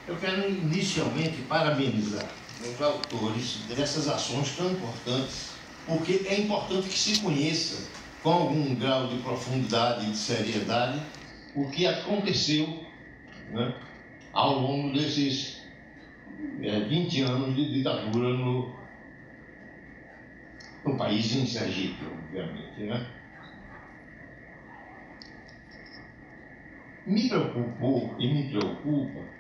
Eu quero inicialmente parabenizar os autores dessas ações tão importantes, porque é importante que se conheça com algum grau de profundidade e de seriedade o que aconteceu, né, ao longo desses 20 anos de ditadura no país, em Sergipe, obviamente, né? Me preocupou e me preocupa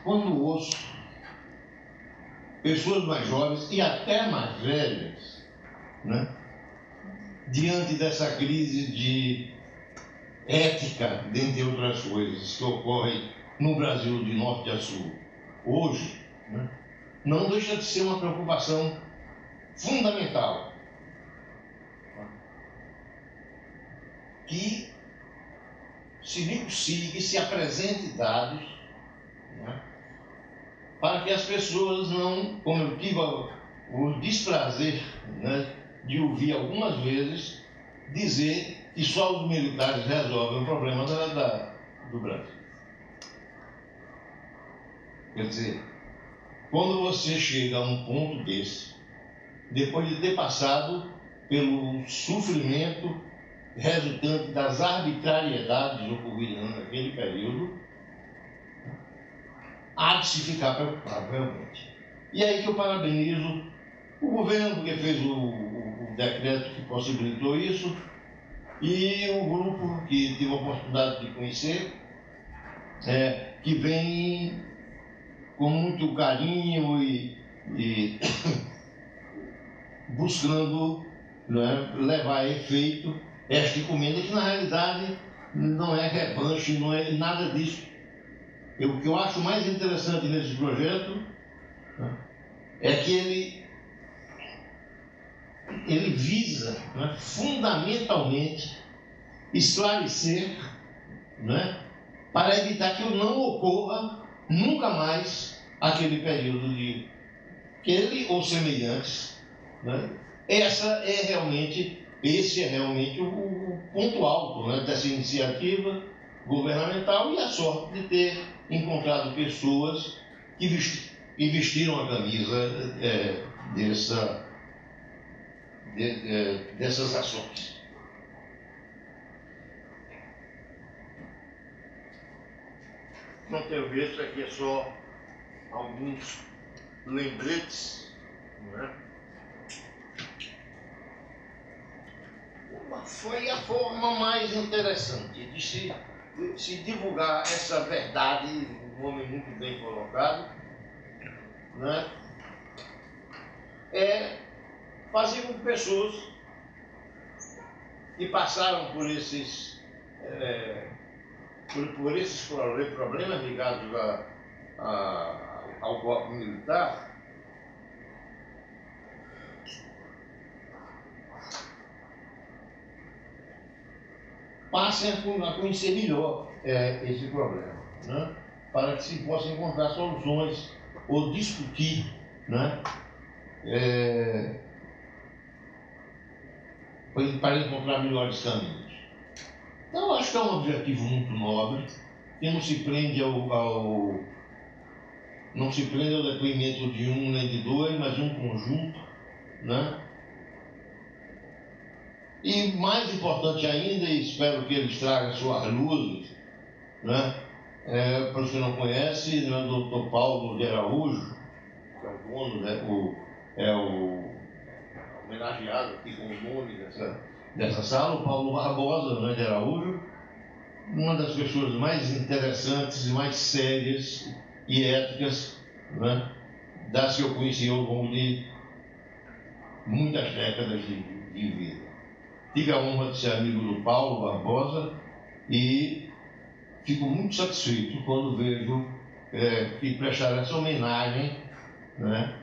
quando ouço pessoas mais jovens e até mais velhas, né, diante dessa crise de ética, dentre outras coisas, que ocorre no Brasil de norte a sul hoje, né, não deixa de ser uma preocupação fundamental que se negocie, que se apresente dados, né, para que as pessoas não, como eu tive o desprazer, né, de ouvir algumas vezes dizer que só os militares resolvem o problema do Brasil. Quer dizer, quando você chega a um ponto desse, depois de ter passado pelo sofrimento resultante das arbitrariedades ocorridas naquele período, há de se ficar preocupado, realmente. E aí que eu parabenizo o governo, porque fez o decreto que possibilitou isso, e o grupo que tive a oportunidade de conhecer, que vem com muito carinho e buscando, né, levar a efeito esta encomenda, que na realidade não é revanche, não é nada disso. O que eu acho mais interessante nesse projeto, né, é que ele visa, né, fundamentalmente esclarecer, né, para evitar que não ocorra nunca mais aquele período de ele ou semelhantes, né? Esse é realmente o ponto alto, né, dessa iniciativa governamental, e a sorte de ter encontrado pessoas que vestiram a camisa dessas ações. Não tenho visto, aqui é só alguns lembretes, não é? Foi a forma mais interessante de se divulgar essa verdade, um nome muito bem colocado, né? É fazer com que pessoas que passaram por esses problemas ligados ao golpe militar passem a conhecer melhor esse problema, né, para que se possa encontrar soluções ou discutir, né, para encontrar melhores caminhos. Então, eu acho que é um objetivo muito nobre, que não se prende ao depoimento de um nem de dois, mas de um conjunto, né? E mais importante ainda, e espero que eles tragam suas luzes, né? Para os que não conhecem, né, o Dr. Paulo de Araújo, que é o dono, né, o homenageado aqui com o nome dessa sala, o Paulo Barbosa, né, de Araújo, uma das pessoas mais interessantes e mais sérias e éticas, né, das que eu conheci ao longo de muitas décadas de vida. Tive a honra de ser amigo do Paulo Barbosa e fico muito satisfeito quando vejo que prestaram essa homenagem, né,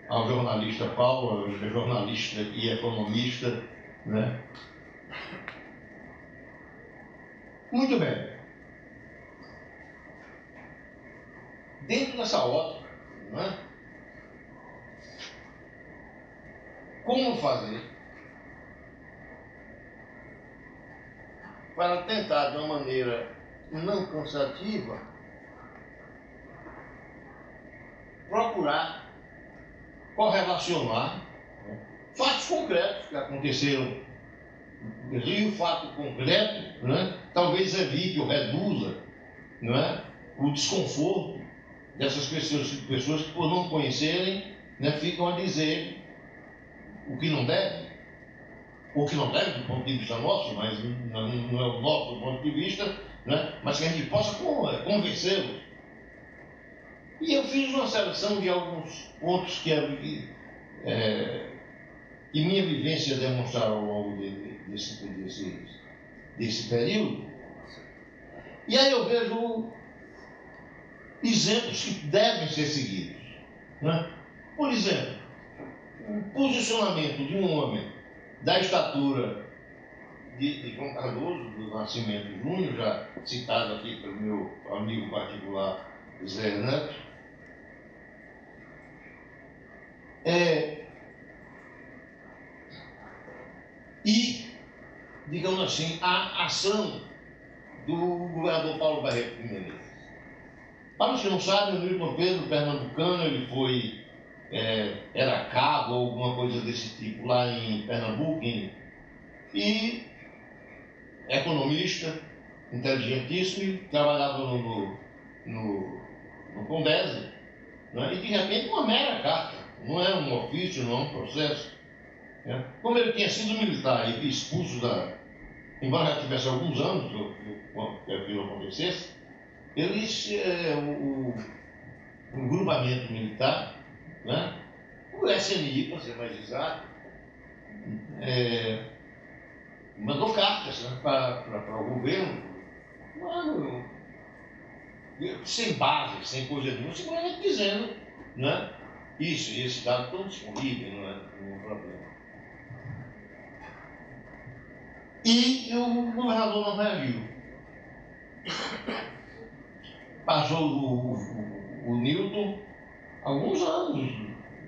ao jornalista Paulo, jornalista e economista, né? Muito bem. Dentro dessa ótica, né, como fazer para tentar, de uma maneira não cansativa, procurar correlacionar fatos concretos que aconteceram. E o fato concreto, talvez evite ou reduza, o desconforto dessas pessoas que, por não conhecerem, ficam a dizer o que não deve, ou que não deve do ponto de vista nosso, mas não é o nosso ponto de vista, mas que a gente possa convencê-los. E eu fiz uma seleção de alguns pontos que minha vivência demonstraram ao longo desse período. E aí eu vejo exemplos que devem ser seguidos. Por exemplo, o posicionamento de um homem da estatura de João Cardoso, do Nascimento Júnior, já citado aqui pelo meu amigo particular Zé Neto, e, digamos assim, a ação do governador Paulo Barreto de Menezes. Para os que não sabem, o Newton Pedro, pernambucano, ele foi, era cabo ou alguma coisa desse tipo lá em Pernambuco, e economista, inteligentíssimo, trabalhava no Condesa, e de repente uma mera carta, não é um ofício, não é um processo. Como ele tinha sido militar e expulso embora já tivesse alguns anos que aquilo acontecesse, o grupamento militar, o SNI, para ser mais exato, mandou cartas para o governo, sem base, sem coisa nenhuma, simplesmente dizendo, isso e esse dado estão disponíveis, não é nenhum problema. E o governador não reagiu. Passou o Newton alguns anos,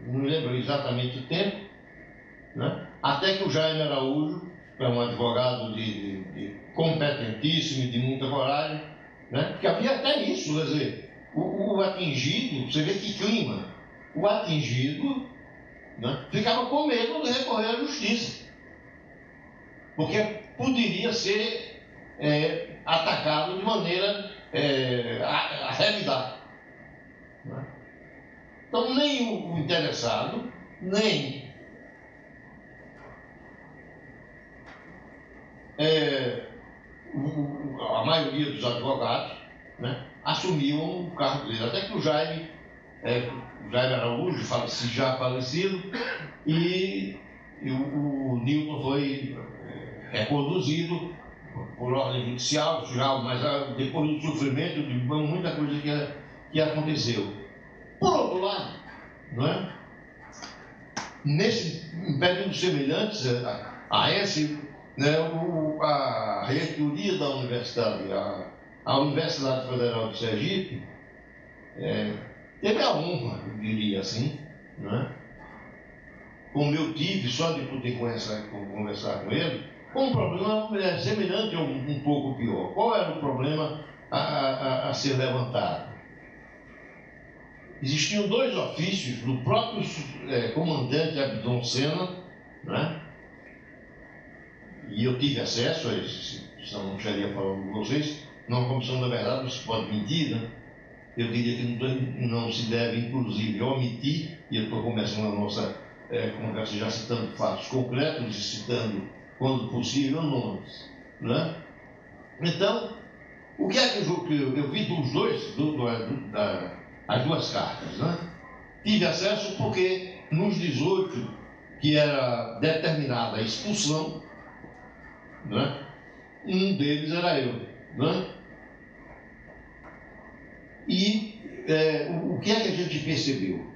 não me lembro exatamente o tempo, até que o Jaime Araújo, que é um advogado competentíssimo e de muita coragem, porque havia até isso, quer dizer, o atingido, você vê que clima, o atingido ficava com medo de recorrer à justiça, porque poderia ser atacado de maneira a revidar. Então, nem o interessado, nem a maioria dos advogados assumiam o cargo dele. Até que o Jaime Araújo, já falecido, e o Newton foi reconduzido por ordem judicial, mas depois do sofrimento de muita coisa que aconteceu. Por outro lado, nesse período semelhante a esse, a reitoria da universidade, a Universidade Federal de Sergipe, teve a honra, eu diria assim, como eu tive, só de poder conversar com ele, com um problema semelhante ou um pouco pior. Qual era o problema a ser levantado? Existiam dois ofícios do próprio comandante Abdon Senna, e eu tive acesso a esses, senão não estaria falando com vocês, numa comissão da verdade, não se pode mentir, Eu diria que não se deve, inclusive, omitir, e eu estou começando a nossa conversa já citando fatos concretos e citando, quando possível, nomes. Então, o que é que eu vi dos dois, as duas cartas? Tive acesso porque nos 18, que era determinada a expulsão, um deles era eu. E o que é que a gente percebeu?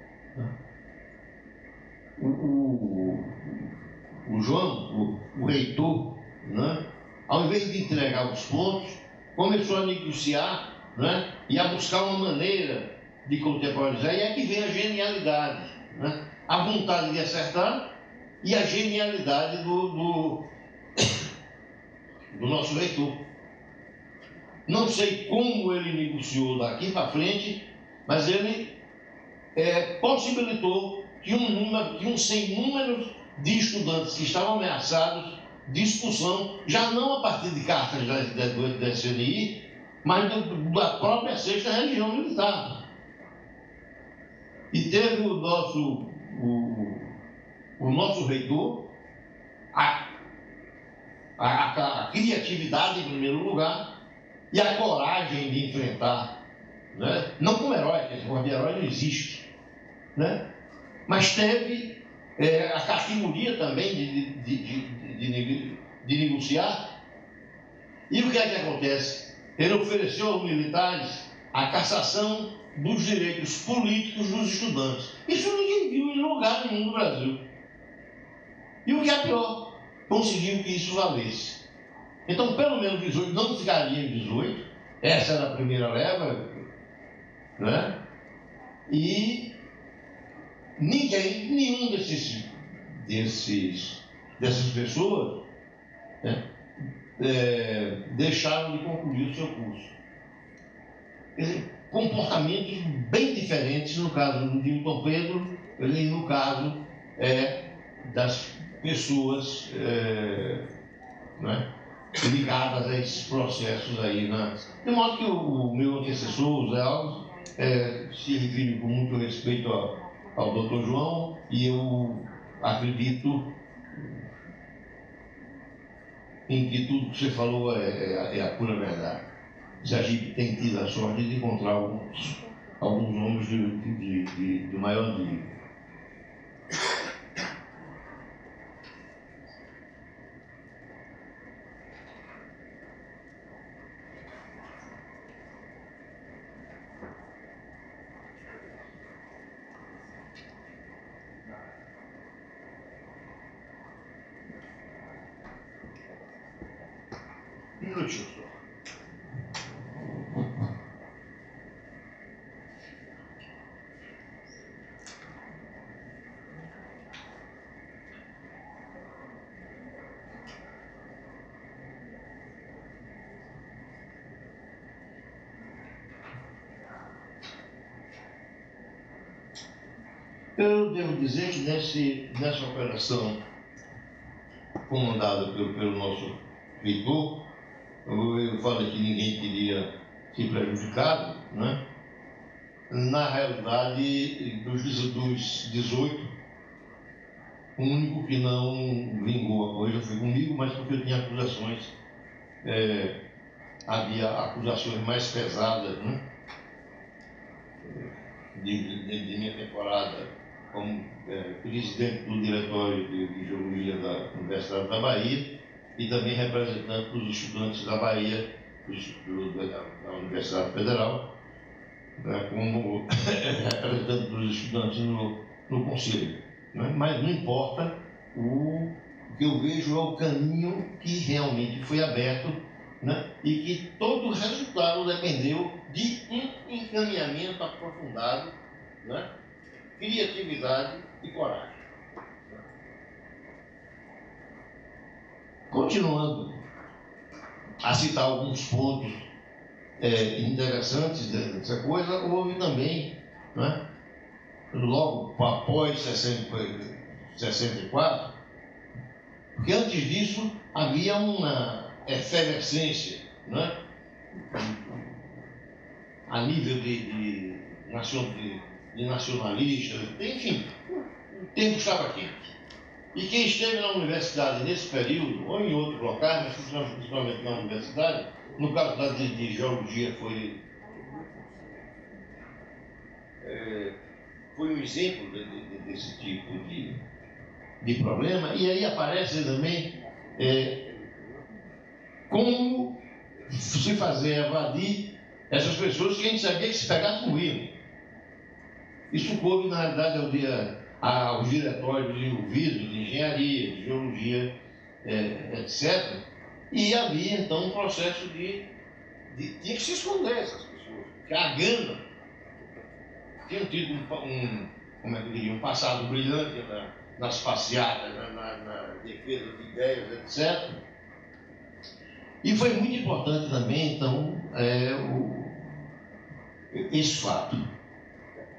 O João, o reitor, ao invés de entregar os pontos, começou a negociar e a buscar uma maneira de contemporaneizar, e é que vem a genialidade, a vontade de acertar e a genialidade do nosso reitor. Não sei como ele negociou daqui para frente, mas ele possibilitou que um sem número de estudantes que estavam ameaçados de expulsão, já não a partir de cartas da SNI, mas da própria 6ª Região Militar. E teve o nosso reitor a criatividade, em primeiro lugar, e a coragem de enfrentar, né? Não como herói, porque esse de herói não existe, né? Mas teve a categoria também de negociar. E o que é que acontece? Ele ofereceu aos militares a cassação dos direitos políticos dos estudantes. Isso ninguém viu em lugar nenhum do Brasil. E o que é pior, conseguiu que isso valesse. Então, pelo menos 18, não ficaria em 18, essa era a primeira leva, né? E nenhum dessas pessoas, né, deixaram de concluir o seu curso. Comportamentos bem diferentes no caso do Newton Pedro e no caso das pessoas né, ligadas a esses processos aí, né? De modo que o meu antecessor, o Zé Alves, se refere com muito respeito ao Dr. João, e eu acredito em que tudo que você falou é a pura verdade. Sergipe tem tido a sorte de encontrar alguns homens de maior nível. Um minutinho só. Eu devo dizer que nessa operação comandada pelo nosso reitor, eu falei que ninguém queria ser prejudicado, né? Na realidade, dos 18, o único que não vingou a coisa foi comigo, mas porque eu tinha acusações, havia acusações mais pesadas, né? De minha temporada como presidente do diretório de geologia da Universidade da Bahia e também representante dos estudantes da Bahia, da Universidade Federal, né, como representante dos estudantes no Conselho. Né? Mas não importa, o que eu vejo é o caminho que realmente foi aberto, né, e que todo o resultado dependeu de um encaminhamento aprofundado, né, criatividade e coragem. Continuando a citar alguns pontos interessantes dessa coisa, houve também, né, logo após 64, porque antes disso havia uma efervescência, né, a nível de nacionalistas, enfim, o tempo estava quente. E quem esteve na universidade nesse período, ou em outros locais, mas principalmente na universidade, no caso de geologia foi um exemplo desse tipo de problema, e aí aparece também como se fazer evadir essas pessoas que a gente sabia que se pegasse morriam. Isso coube, na realidade, aos diretórios envolvidos de engenharia, de geologia, etc. E havia, então, um processo tinha que se esconder essas pessoas, porque a Gana tinha tido um passado brilhante nas passeatas, na defesa de ideias, etc. E foi muito importante também, então, esse fato.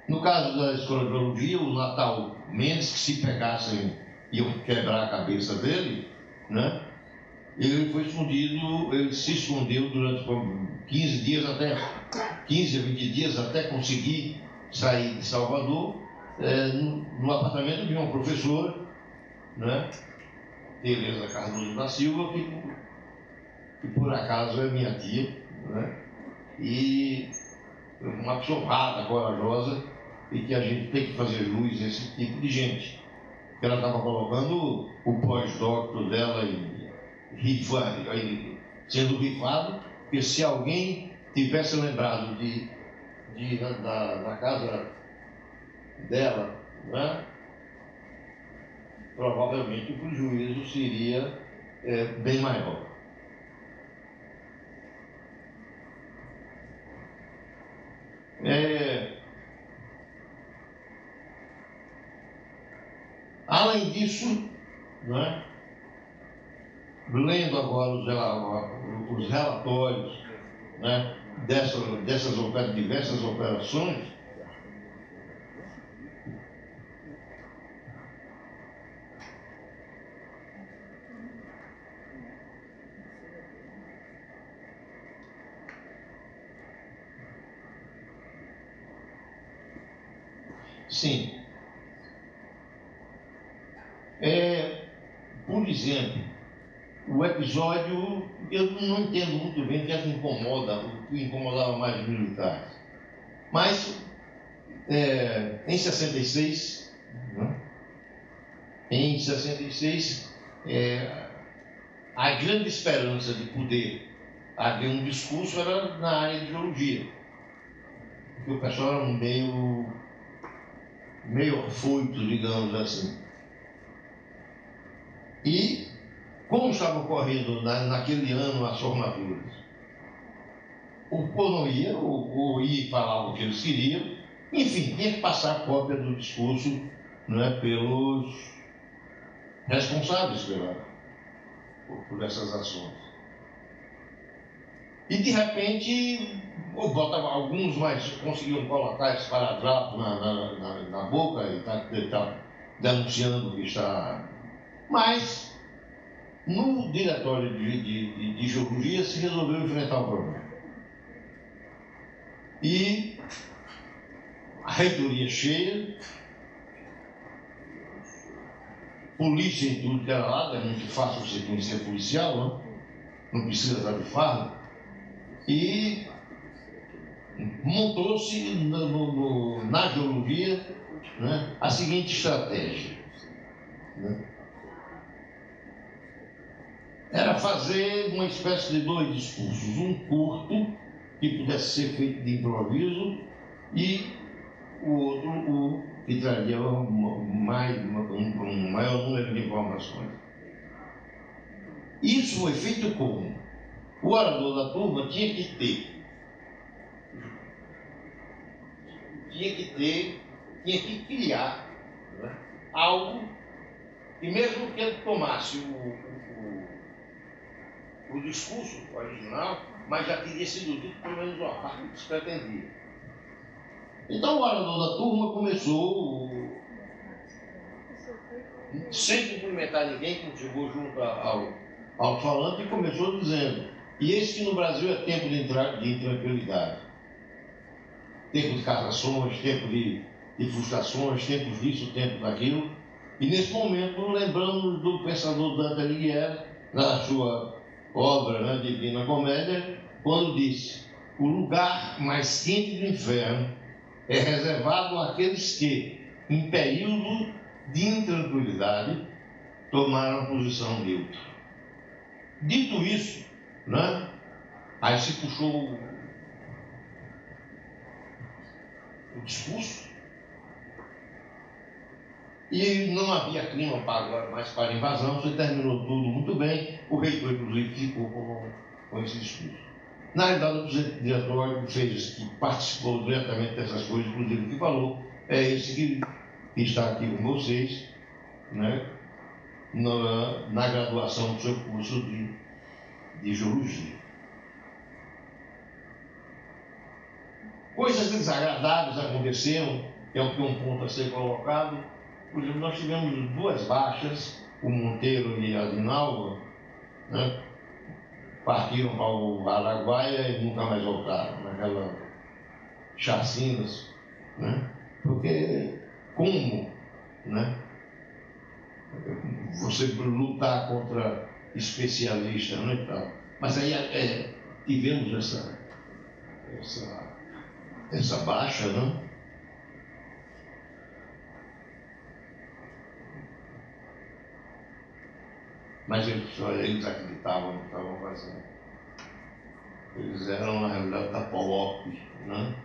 No caso da Escola de Geologia, o Natal Mendes, que se pegassem iam quebrar a cabeça dele, né? Ele foi escondido, ele se escondeu durante 15 dias até 15 a 20 dias até conseguir sair de Salvador, no apartamento de uma professora, né? Tereza Cardoso da Silva, que por acaso é minha tia, né? E uma pessoa rara, corajosa, e que a gente tem que fazer luz a esse tipo de gente. Porque ela estava colocando o pós-doutor dela sendo rifado, porque se alguém tivesse lembrado da casa dela, né, provavelmente o prejuízo seria bem maior. Além disso, né, lendo agora os relatórios, né, diversas operações, sim. Por exemplo, o episódio, eu não entendo muito bem o que é que o que incomodava mais os militares. Mas, em 66, né, a grande esperança de poder haver um discurso era na área de geologia. Porque o pessoal era meio afoito, digamos assim. E, como estava ocorrendo naquele ano as formaturas, o povo não ia, ou ia e falava o que eles queriam, enfim, tinha que passar a cópia do discurso, né, pelos responsáveis por essas ações. E, de repente, alguns mais conseguiam colocar esse paradrapo na boca e tá denunciando o que está. Mas, no diretório de geologia, se resolveu enfrentar o problema. E a reitoria cheia, polícia em tudo que era lado, é muito fácil você conhecer policial, não precisa estar de fardo, e montou-se na geologia, né, a seguinte estratégia. Né? Era fazer uma espécie de dois discursos, um curto, que pudesse ser feito de improviso, e o outro que traria um maior número de informações. Isso foi feito como? O orador da turma tinha que criar, né, algo que, mesmo que ele tomasse o discurso original, mas já teria sido dito pelo menos uma parte que se pretendia. Então o orador da turma começou, sem cumprimentar ninguém que chegou junto ao falante, e começou dizendo: e eis que no Brasil é tempo de intranquilidade, tempo de casações, tempo de frustrações, tempo disso, tempo daquilo. E nesse momento lembramos do pensador Dante Alighieri, na sua obra, né, Divina Comédia, quando disse: o lugar mais quente do inferno é reservado àqueles que, em período de intranquilidade, tomaram posição neutra. Dito isso, né, aí se puxou o discurso, e não havia clima mais para invasão, se terminou tudo muito bem, o reitor, inclusive, ficou com esse discurso. Na realidade, o presidente diretório que participou diretamente dessas coisas, inclusive, que falou, é esse que está aqui com vocês, né, na graduação do seu curso de geologia. Coisas desagradáveis aconteceram que é um ponto a ser colocado. Por exemplo, nós tivemos 2 baixas, o Monteiro e a Dinalva, né? Partiram para o Araguaia e nunca mais voltaram, naquela chacinas, né? Porque como, né? Você lutar contra especialistas, né, e tal. Mas aí tivemos essa baixa, né? Mas eles acreditavam no que estavam fazendo. Eles eram, na realidade, da POLOP, né?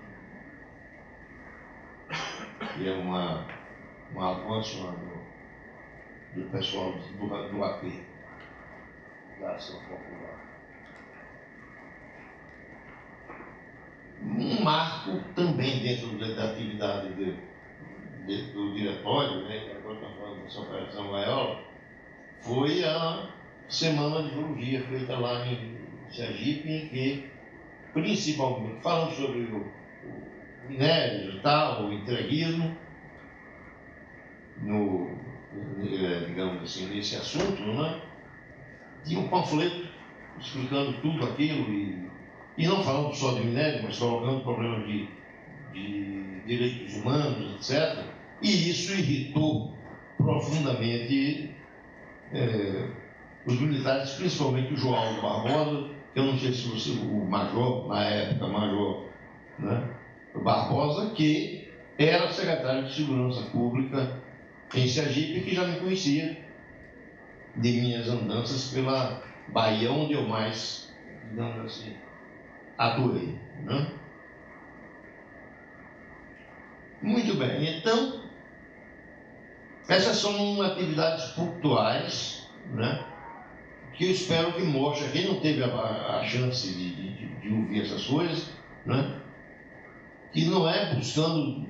Que é uma avanço do pessoal do AP, da Ação Popular. Um marco também dentro da atividade do diretório, né? Agora estamos falando dessa Operação Gaiola, foi a Semana de Geologia feita lá em Sergipe, em que, principalmente, falando sobre o minério e tal, o entreguismo, digamos assim, nesse assunto, né? Tinha um panfleto explicando tudo aquilo e não falando só de minério, mas colocando problemas de direitos humanos, etc. E isso irritou profundamente os militares, principalmente o João Barbosa, que eu não sei se você, o major, na época, major, né? O Barbosa, que era secretário de Segurança Pública em Sergipe, que já me conhecia de minhas andanças pela Bahia, onde eu mais, digamos assim, atuei, né? Muito bem, então, essas são atividades pontuais, né? Que eu espero que mostre, quem não teve a chance de ouvir essas coisas, né? Que não é buscando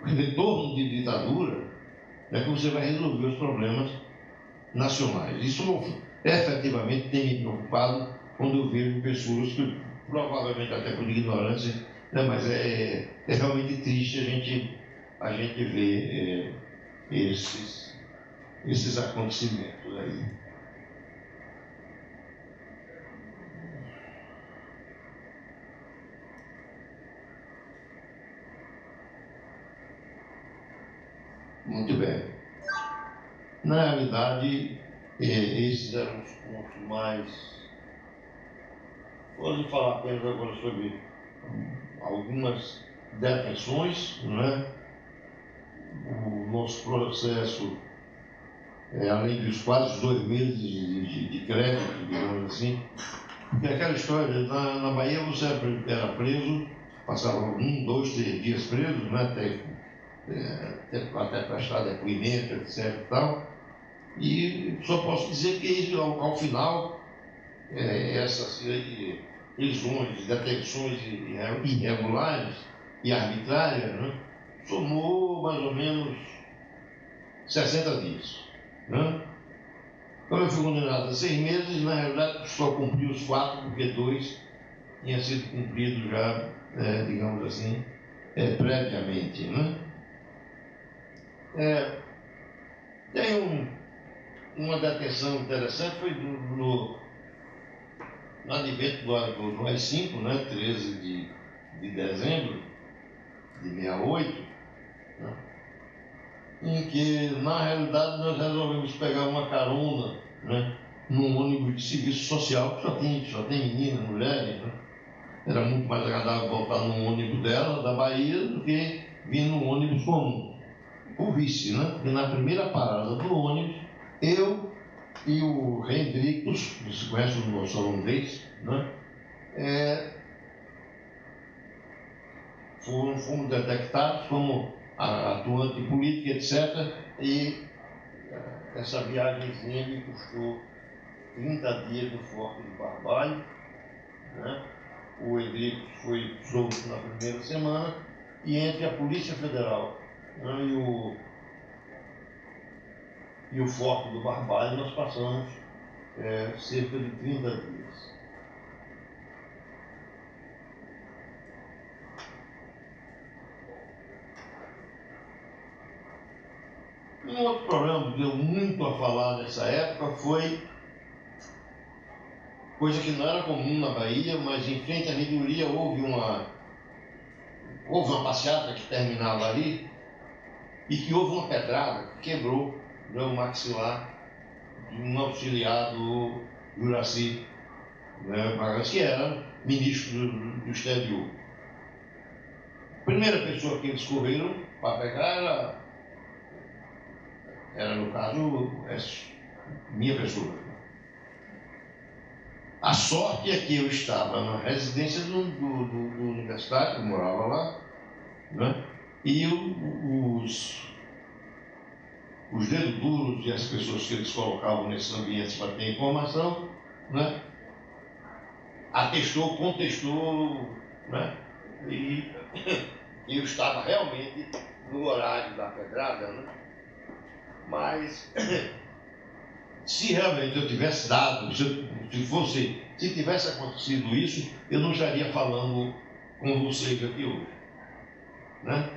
retorno de ditadura, que você vai resolver os problemas nacionais. Isso efetivamente tem me preocupado quando eu vejo pessoas que, provavelmente até por ignorância, né, mas é realmente triste a gente ver esses acontecimentos aí. Muito bem. Na realidade, esses eram os pontos mais... Vamos falar apenas agora sobre algumas detenções, né? O nosso processo, além dos quase 2 meses de crédito, digamos assim, porque aquela história, na Bahia você era preso, passava 1, 2, 3 dias preso, né? Até prestar depoimento, etc. e tal. E só posso dizer que ao final, essas prisões, detenções irregulares e arbitrárias, né, somou mais ou menos 60 dias. Né? Como eu fui condenado a 6 meses, na realidade só cumpri os 4, porque 2 tinha sido cumprido já, digamos assim, previamente. Né? Tem uma detenção interessante, foi no advento do AI-5, né, 13 de dezembro de 68, né, em que, na realidade, nós resolvemos pegar uma carona, né, num ônibus de serviço social, que só tem meninas, mulheres, né? Era muito mais agradável voltar num ônibus dela, da Bahia, do que vir num ônibus comum. O vice, né? Porque na primeira parada do ônibus, eu e o Hendricus, que se conhece o nosso holandês, né? Fomos detectados como atuante político, etc. E essa viagemzinha me custou 30 dias no Forte do Barbalho, né? O Hendricus foi solto na primeira semana, e entre a Polícia Federal, né, e o Forte do Barbalho nós passamos cerca de 30 dias. Um outro problema que deu muito a falar nessa época foi coisa que não era comum na Bahia, mas em frente à reitoria houve uma passeata que terminava ali e que houve uma pedrada que quebrou o maxilar de um auxiliar do Juraci, Magalhães, que era ministro do exterior. A primeira pessoa que eles correram para pegar era no caso, minha pessoa. A sorte é que eu estava na residência do universitário, que morava lá, né? E os dedos duros e as pessoas que eles colocavam nesses ambientes para ter informação, né? Contestou, né? E eu estava realmente no horário da pedrada, né? Mas se realmente eu tivesse dado, se tivesse acontecido isso, eu não estaria falando com vocês aqui hoje, né?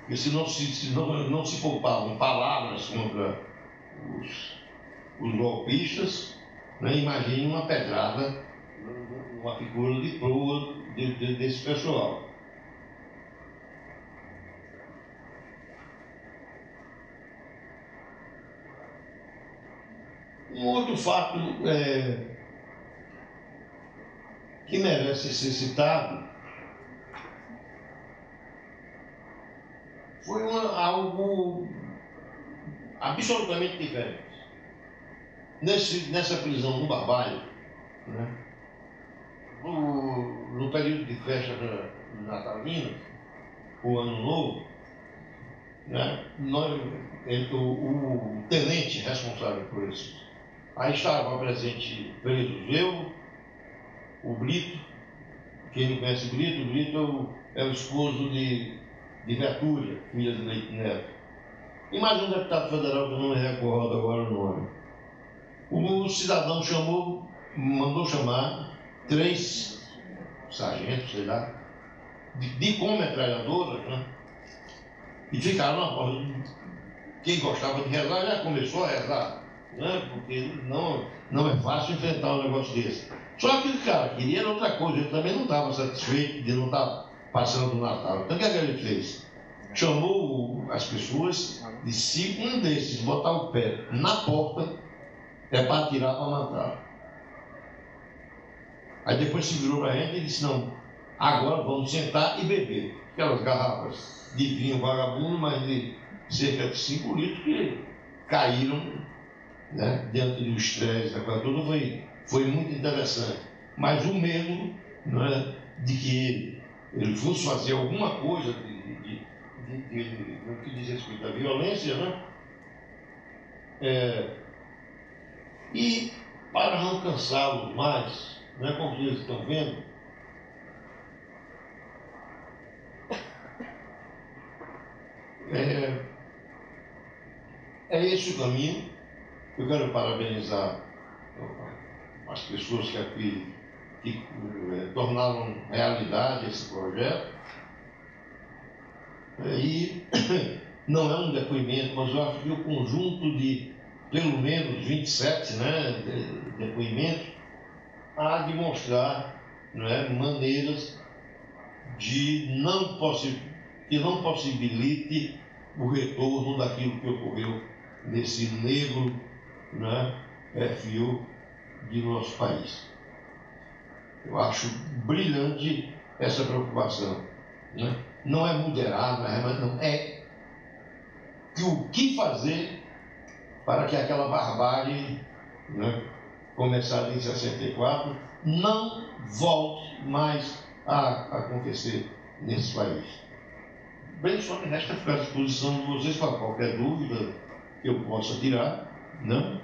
Porque se não se poupavam palavras contra os golpistas, né? Imagine uma pedrada, uma figura de proa desse pessoal. Um outro fato que merece ser citado foi algo absolutamente diferente. Nessa prisão no Barbalho, né, no período de festa natalina, o Ano Novo, né, o tenente responsável por isso, aí estava presente presos eu, o Brito. Quem não conhece o Brito é o esposo de Vetúria, filha de Leite Neto. E mais um deputado federal que eu não me recordo agora o nome. O cidadão mandou chamar 3 sargentos, sei lá, com metralhadoras, né? E ficaram na porta. Quem gostava de rezar já começou a rezar, né? Porque não é fácil enfrentar um negócio desse. Só que o cara queria outra coisa, ele também não estava satisfeito de não estar passando o Natal. Então o que é que ele fez? Chamou as pessoas, disse: um desses botar o pé na porta é para atirar para matar. Aí depois se virou para a gente e disse: não, agora vamos sentar e beber. Aquelas garrafas de vinho vagabundo, mas de cerca de 5 litros, que caíram, né, diante do estresse, da coisa toda. Foi muito interessante. Mas o medo, né, de que ele fosse fazer alguma coisa no que diz respeito à violência, né? E para não cansá-los mais, né, como vocês estão vendo, é esse o caminho. Eu quero parabenizar as pessoas que tornaram realidade esse projeto. E não é um depoimento, mas eu acho que o conjunto de pelo menos 27, né, depoimentos a demonstrar, né, maneiras que não possibilite o retorno daquilo que ocorreu nesse negro, né, perfil de nosso país. Eu acho brilhante essa preocupação, né? Não é moderado, mas não é o que fazer para que aquela barbárie, né, começada em 64 não volte mais a acontecer nesse país. Bem, só me resta ficar à disposição de vocês para qualquer dúvida que eu possa tirar, né?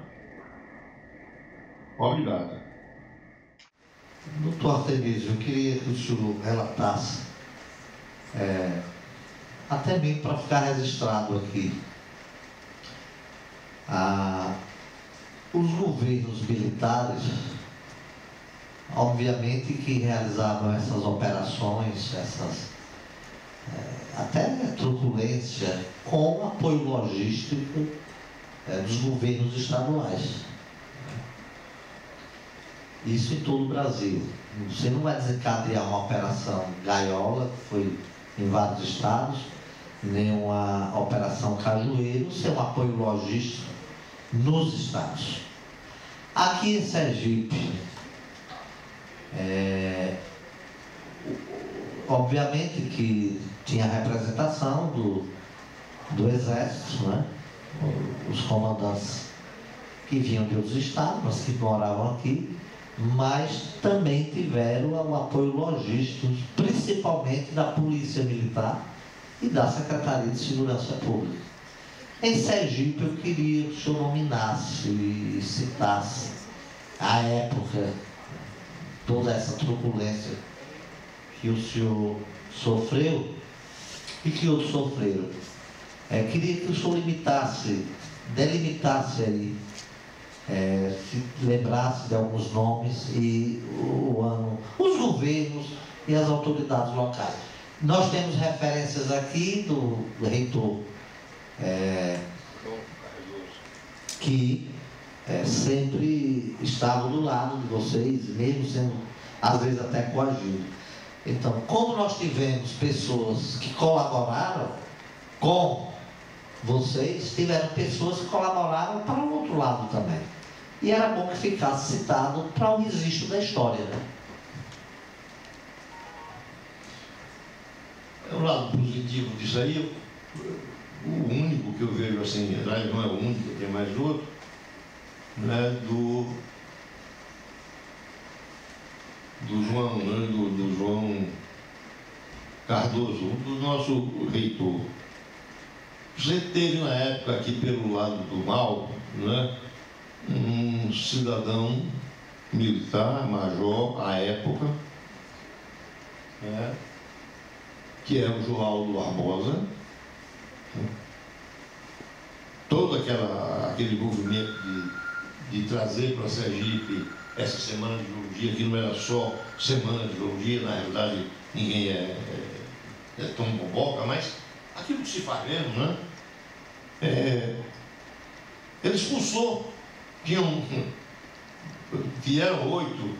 Obrigado. Doutor Artemísio, eu queria que o senhor relatasse, até mesmo para ficar registrado aqui, os governos militares, obviamente que realizavam essas operações, até truculência com apoio logístico dos governos estaduais. Isso em todo o Brasil. Você não vai desencadear uma operação Gaiola, que foi em vários estados, nem uma operação Cajueiro, sem um apoio logístico nos estados. Aqui em Sergipe, obviamente que tinha representação do Exército, né? Os comandantes que vinham de outros estados, mas que moravam aqui, mas também tiveram o apoio logístico, principalmente da Polícia Militar e da Secretaria de Segurança Pública. Em Sergipe, eu queria que o senhor nominasse e citasse a época, toda essa turbulência que o senhor sofreu e que outros sofreram. Queria que o senhor delimitasse aí, se lembrasse de alguns nomes e o ano, os governos e as autoridades locais. Nós temos referências aqui do reitor que sempre estava do lado de vocês, mesmo sendo às vezes até coagido. Então, como nós tivemos pessoas que colaboraram com vocês, tiveram pessoas que colaboraram para o outro lado também. E era bom que ficasse citado para o registro da história, né? O lado positivo disso aí, o único que eu vejo assim, não é o único, tem mais outro, né, do João, né, do João Cardoso, do nosso reitor. Você teve na época aqui pelo lado do mal, né, um cidadão militar, major, à época, né, que é o João Barbosa. Todo aquele movimento de trazer para Sergipe essa semana de geologia, que não era só semana de geologia, na realidade ninguém é tão boboca, mas aquilo que se faz mesmo, né? Ele expulsou, vieram 8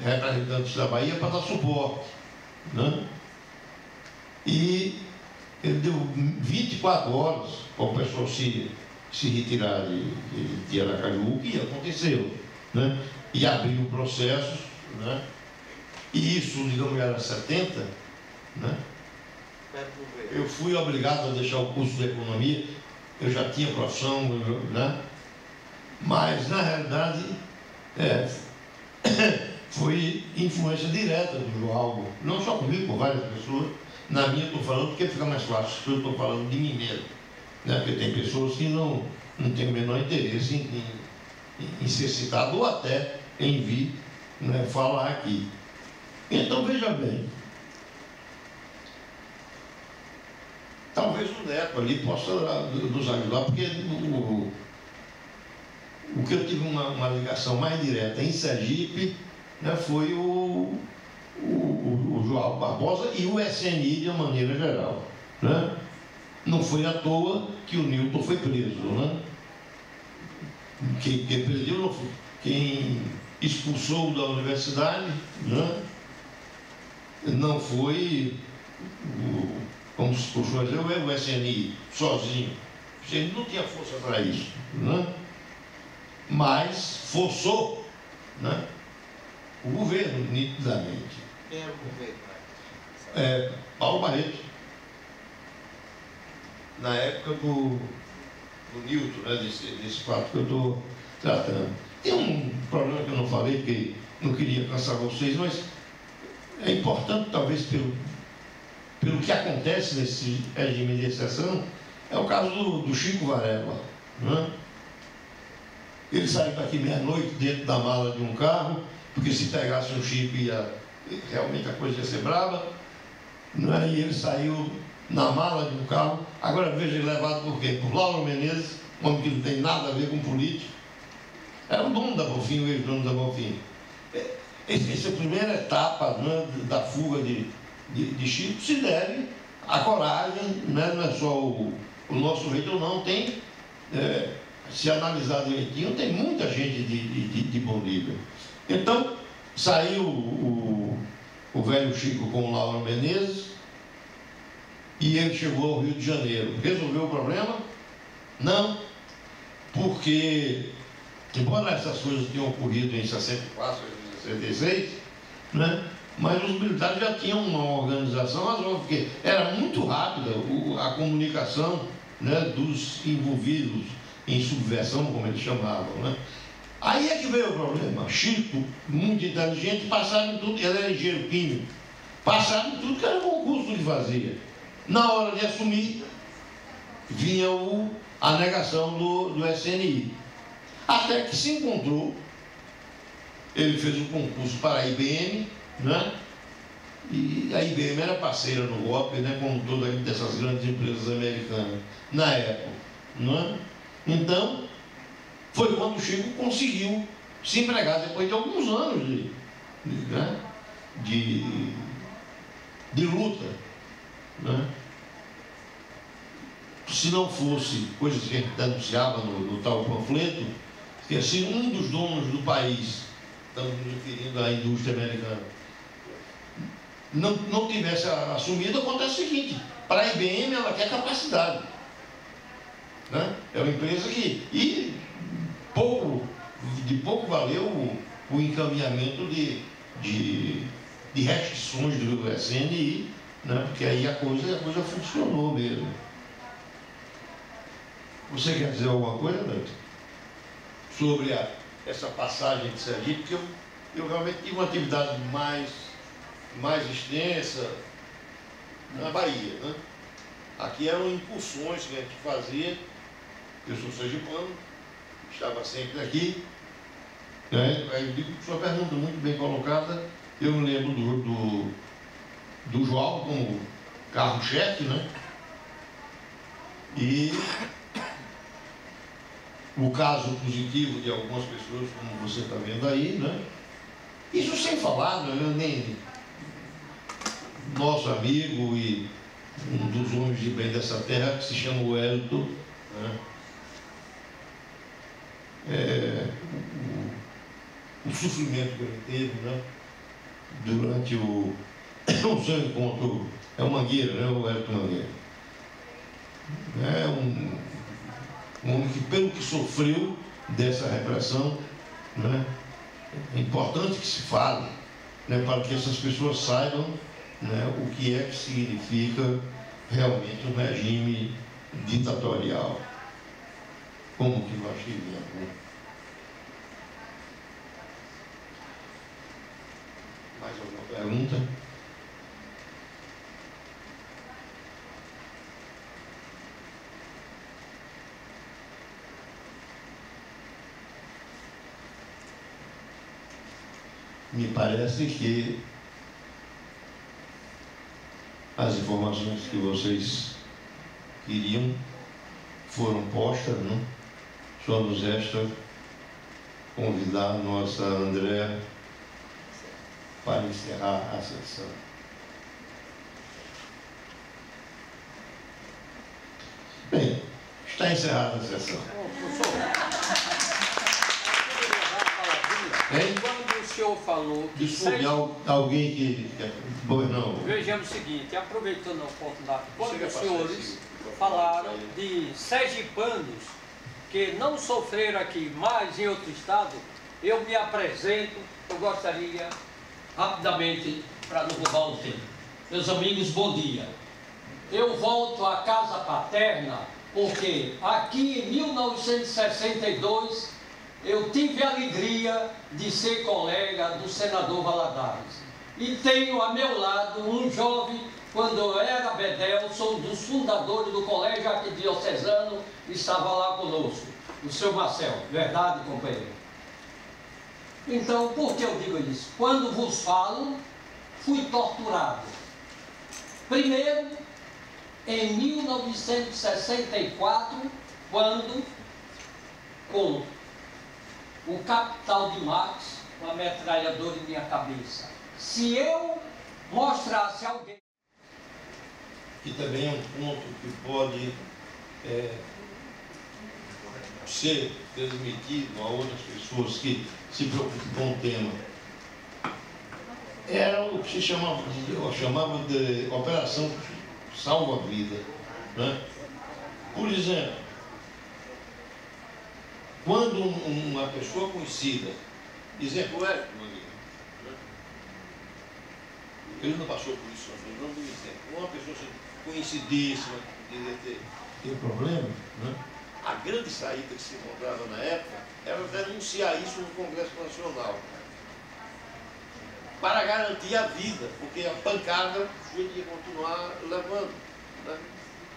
representantes da Bahia para dar suporte, né? E ele deu 24 horas para o pessoal se retirar de Aracaju, o que aconteceu, né? E abriu processos, né? E isso, digamos, era 70, né? Eu fui obrigado a deixar o curso de economia, eu já tinha profissão, né? Mas, na realidade, foi influência direta do João, não só comigo, com várias pessoas. Na minha estou falando porque fica mais fácil, eu estou falando de mim mesmo, né? Porque tem pessoas que não têm o menor interesse em ser citado ou até em vir, né, falar aqui. Então, veja bem, talvez o Neto ali possa nos ajudar, porque o que eu tive uma ligação mais direta em Sergipe, né, foi o João Barbosa e o SNI de uma maneira geral, né? Não foi à toa que o Newton foi preso, né? Quem prendeu não foi. Quem expulsou da universidade, né, não foi como se puxou a dizer, o SNI sozinho. O SNI não tinha força para isso, né? Mas forçou, né, o governo, nitidamente. Quem era o governo? Paulo Barreto. Na época do Newton, né, desse fato que eu estou tratando. Tem um problema que eu não falei, porque não queria cansar vocês, mas é importante, talvez, pelo que acontece nesse regime de exceção, é o caso do Chico Varela, né? Ele saiu daqui meia-noite dentro da mala de um carro, porque se pegasse um Chico realmente a coisa ia ser brava, né? E ele saiu na mala de um carro. Agora veja ele levado por quê? Por Lauro Menezes, um homem que não tem nada a ver com político. Era o dono da Bonfim, o ex-dono da Bonfim. Essa primeira etapa, né, da fuga de Chico se deve a coragem, né? Não é só o nosso reitor, não, tem, se analisar direitinho, tem muita gente de bom nível. Então, saiu o velho Chico com o Lauro Menezes e ele chegou ao Rio de Janeiro. Resolveu o problema? Não, porque, embora essas coisas tenham ocorrido em 64, 66, né? Mas os militares já tinham uma organização razoável, porque era muito rápida a comunicação, né, dos envolvidos em subversão, como eles chamavam, né? Aí é que veio o problema. Chico, muito inteligente, passava em tudo, ele era engenheiro químico, passava em tudo que era concurso que fazia. Na hora de assumir, vinha a negação do SNI. Até que se encontrou, ele fez um concurso para a IBM, né? E a IBM era parceira no golpe, né? Como todas essas grandes empresas americanas, na época, né? Então, foi quando o Chico conseguiu se empregar, depois de alguns anos de luta, né? Se não fosse coisas que a gente denunciava no tal panfleto, que se um dos donos do país, estamos nos referindo à indústria americana, não tivesse assumido, acontece o seguinte: para a IBM ela quer capacidade, né? É uma empresa que de pouco valeu o encaminhamento de restrições do SNI, né? Porque aí a coisa funcionou mesmo. Você quer dizer alguma coisa, Neto? Sobre essa passagem de Sergipe? Porque eu realmente tive uma atividade mais extensa na Bahia, né? Aqui eram incursões que a gente fazia. Eu sou sergipano, estava sempre aqui, né? Aí eu digo que sua pergunta muito bem colocada. Eu me lembro do João como carro-chefe, né? E o caso positivo de algumas pessoas, como você está vendo aí, né? Isso sem falar, nem nosso amigo e um dos homens de bem dessa terra, que se chama Wellington, né? O sofrimento que ele teve, né? Durante o seu encontro, é o Mangueira, né? O Wellington Mangueira. É um homem que, pelo que sofreu dessa repressão, né? É importante que se fale, né? Para que essas pessoas saibam, né? O que é que significa realmente um regime ditatorial, como que nós tivemos, né? Mais alguma pergunta? Me parece que as informações que vocês queriam foram postas, né? Só nos resta convidar a nossa Andréa para encerrar a sessão. Bem, está encerrada a sessão. Quando o senhor falou que desculpe, alguém que... Pois não. Vejamos o seguinte, aproveitando a oportunidade, quando os senhores falaram de sergipanos que não sofreram aqui, mas em outro estado, eu me apresento, eu gostaria rapidamente, para não roubar o tempo. Meus amigos, bom dia. Eu volto à casa paterna porque aqui em 1962 eu tive a alegria de ser colega do senador Valadares. E tenho a meu lado um jovem, quando eu era bedel, sou um dos fundadores do colégio arquidiocesano, estava lá conosco, o senhor Marcel. Verdade, companheiro? Então, por que eu digo isso? Quando vos falo, fui torturado. Primeiro, em 1964, quando, com o Capital de Marx, uma metralhadora em minha cabeça. Se eu mostrasse a alguém que também é um ponto que pode ser transmitido a outras pessoas que se preocupam com o tema. Era o que se chamava de Operação Salva-Vida, né? Por exemplo, quando uma pessoa conhecida, exemplo Érico Mangueira, né? Ele não passou por isso, não do exemplo, uma pessoa conhecidíssima, que tem problema, né? A grande saída que se encontrava na época era denunciar isso no Congresso Nacional, para garantir a vida, porque a pancada podia continuar levando, né?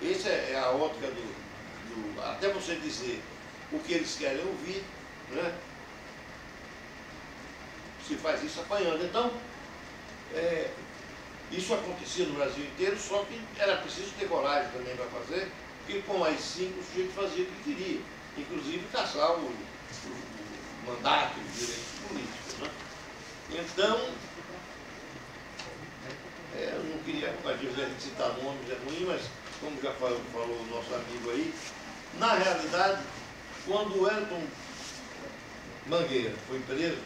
Essa é a ótica até você dizer o que eles querem ouvir, né? Se faz isso apanhando. Então, isso acontecia no Brasil inteiro, só que era preciso ter coragem também para fazer, porque com as 5 o sujeito fazia o que queria, inclusive caçar o mandato, os direitos políticos, né? Então, eu não queria, às vezes, citar nomes, é ruim, mas como já falou o nosso amigo aí, na realidade, quando o Elton Mangueira foi preso,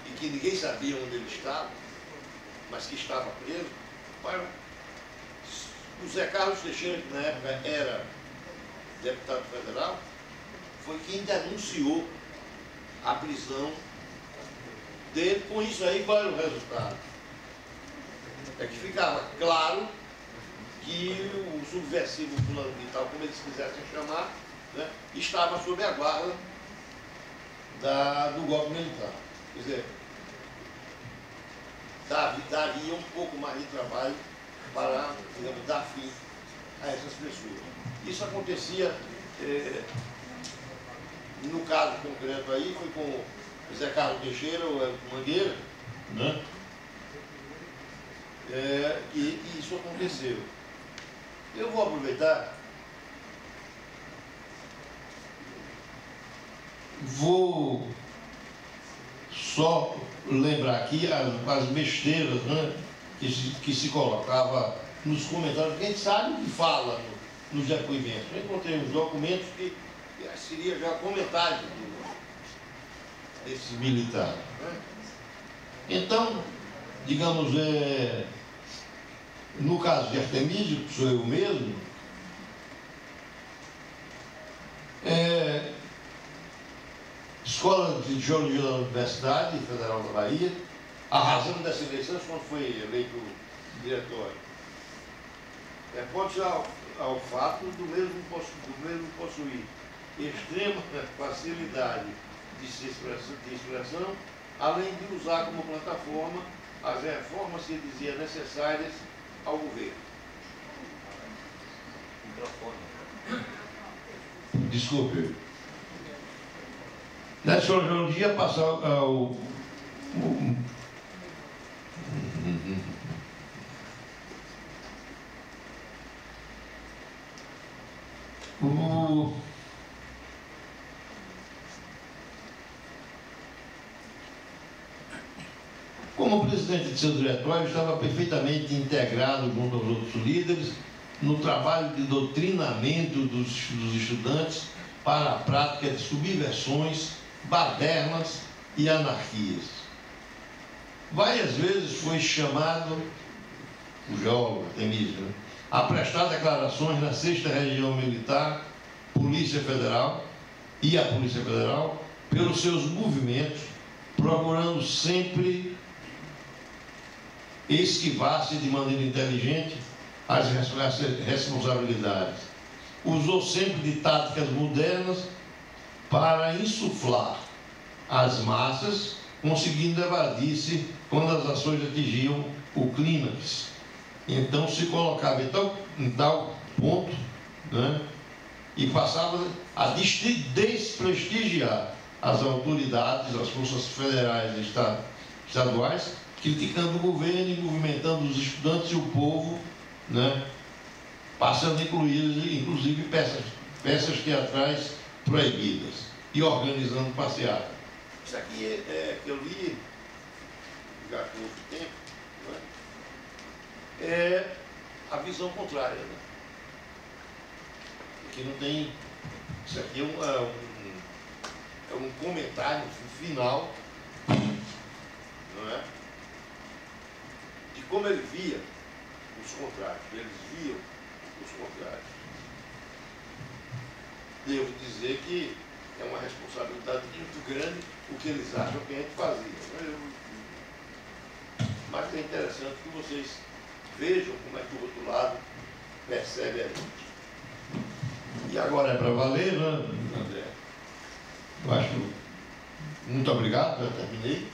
e que ninguém sabia onde ele estava, mas que estava preso, o Zé Carlos Teixeira, que na época era deputado federal, foi quem denunciou a prisão dele. Com isso aí, qual era o resultado? É que ficava claro que o subversivo fulano de tal, como eles quisessem chamar, né, estava sob a guarda do golpe militar. Quer dizer, daria um pouco mais de trabalho para, digamos, dar fim a essas pessoas. Isso acontecia, no caso concreto aí, foi com o Zé Carlos Teixeira, o Elton Mangueira, né? E isso aconteceu. Eu vou aproveitar, vou só lembrar aqui as besteiras, né, que se colocava nos comentários, porque a gente sabe o que fala nos depoimentos. Eu encontrei uns documentos que seria já comentário desses militares, né? Então, digamos, no caso de Artemídio, que sou eu mesmo, Escola de Geologia da Universidade Federal da Bahia, a razão dessa eleição quando foi eleito o diretório. Pode-se ao fato do mesmo possuir extrema facilidade de expressão, além de usar como plataforma as reformas que dizia necessárias ao governo. Microfone. Desculpe. Na geologia passar ao como presidente de seu diretório, estava perfeitamente integrado junto aos outros líderes no trabalho de doutrinamento dos estudantes para a prática de subversões, badernas e anarquias. Várias vezes foi chamado, o geólogo Artemídio, né, a prestar declarações na 6ª Região Militar, Polícia Federal e a Polícia Federal, pelos seus movimentos, procurando sempre esquivar-se de maneira inteligente as responsabilidades. Usou sempre de táticas modernas para insuflar as massas, conseguindo evadir-se quando as ações atingiam o clímax. Então se colocava em tal ponto, né, e passava a desprestigiar as autoridades, as forças federais e estaduais, criticando o governo e movimentando os estudantes e o povo, né, passando a incluir, inclusive, peças teatrais proibidas e organizando passeata. Isso aqui que eu li já com outro tempo, né? a visão contrária, né? Aqui não tem... Isso aqui é um comentário final, não é? De como ele via os contrários. Eles viam os contrários. Devo dizer que é uma responsabilidade muito grande o que eles acham que a gente fazia. Mas é interessante que vocês vejam como é que o outro lado percebe a gente. E agora é para valer, né, André? Eu acho. Muito obrigado, já terminei.